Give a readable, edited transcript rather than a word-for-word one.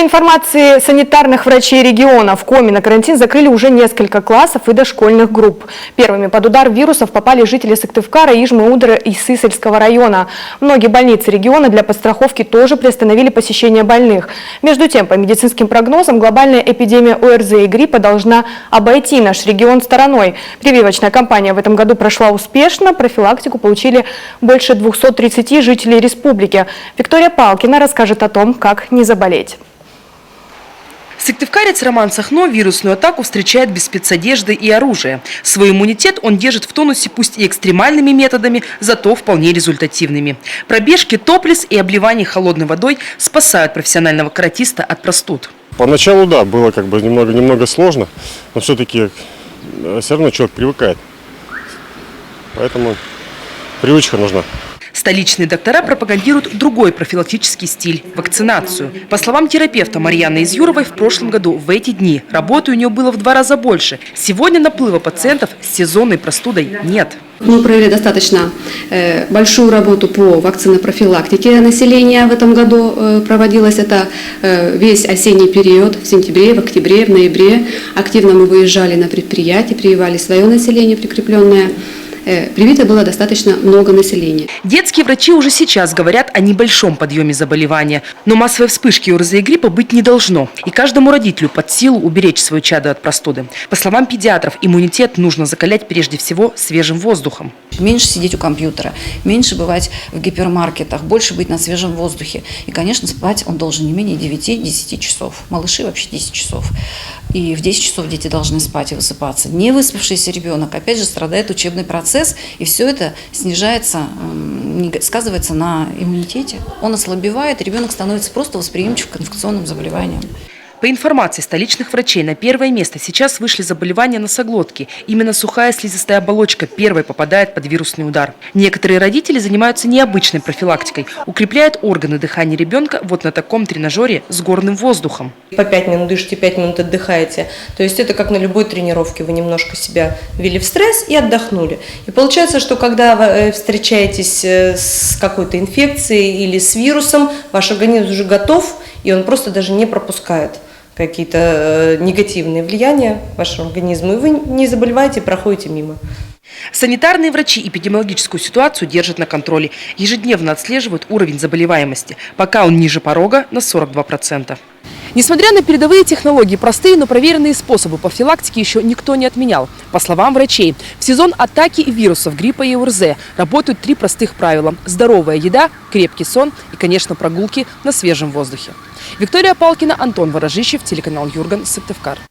информации санитарных врачей региона, в Коми на карантин закрыли уже несколько классов и дошкольных групп. Первыми под удар вирусов попали жители Сыктывкара, Ижмы, Удра и Сысольского района. Многие больницы региона для подстраховки тоже приостановили посещение больных. Между тем, по медицинским прогнозам, глобальная эпидемия ОРЗ и гриппа должна обойти наш регион стороной. Прививочная кампания в этом году прошла успешно. Профилактику получили больше 230 жителей республики. Виктория Палкина расскажет о том, как не заболеть. Сыктывкарец Роман Сахно вирусную атаку встречает без спецодежды и оружия. Свой иммунитет он держит в тонусе пусть и экстремальными методами, зато вполне результативными. Пробежки, топлес и обливание холодной водой спасают профессионального каратиста от простуд. Поначалу, да, было немного сложно, но все-таки все равно человек привыкает. Поэтому привычка нужна. Столичные доктора пропагандируют другой профилактический стиль – вакцинацию. По словам терапевта Марьяны Изюровой, в прошлом году в эти дни работы у нее было в 2 раза больше. Сегодня наплыва пациентов с сезонной простудой нет. Мы провели достаточно большую работу по вакцинопрофилактике населения в этом году. Проводилось это весь осенний период, в сентябре, в октябре, в ноябре. Активно мы выезжали на предприятия, прививали свое население прикрепленное. Привито было достаточно много населения. Детские врачи уже сейчас говорят о небольшом подъеме заболевания. Но массовой вспышки ОРЗ и гриппа быть не должно. И каждому родителю под силу уберечь свое чадо от простуды. По словам педиатров, иммунитет нужно закалять прежде всего свежим воздухом. Меньше сидеть у компьютера, меньше бывать в гипермаркетах, больше быть на свежем воздухе. И, конечно, спать он должен не менее 9-10 часов. Малыши вообще 10 часов. И в 10 часов дети должны спать и высыпаться. Не выспавшийся ребенок, опять же, страдает учебный процесс, и все это снижается, сказывается на иммунитете. Он ослабевает, ребенок становится просто восприимчив к инфекционным заболеваниям. По информации столичных врачей, на первое место сейчас вышли заболевания носоглотки. Именно сухая слизистая оболочка первой попадает под вирусный удар. Некоторые родители занимаются необычной профилактикой, укрепляют органы дыхания ребенка вот на таком тренажере с горным воздухом. По 5 минут дышите, 5 минут отдыхаете. То есть это как на любой тренировке. Вы немножко себя ввели в стресс и отдохнули. И получается, что когда вы встречаетесь с какой-то инфекцией или с вирусом, ваш организм уже готов, и он просто даже не пропускает какие-то негативные влияния в вашем организме, и вы не заболеваете, проходите мимо. Санитарные врачи эпидемиологическую ситуацию держат на контроле. Ежедневно отслеживают уровень заболеваемости. Пока он ниже порога на 42%. Несмотря на передовые технологии, простые, но проверенные способы профилактики еще никто не отменял. По словам врачей, в сезон атаки вирусов гриппа и ОРЗ работают 3 простых правила. Здоровая еда, крепкий сон и, конечно, прогулки на свежем воздухе. Виктория Палкина, Антон Ворожищев, телеканал Юрган, Сыктывкар.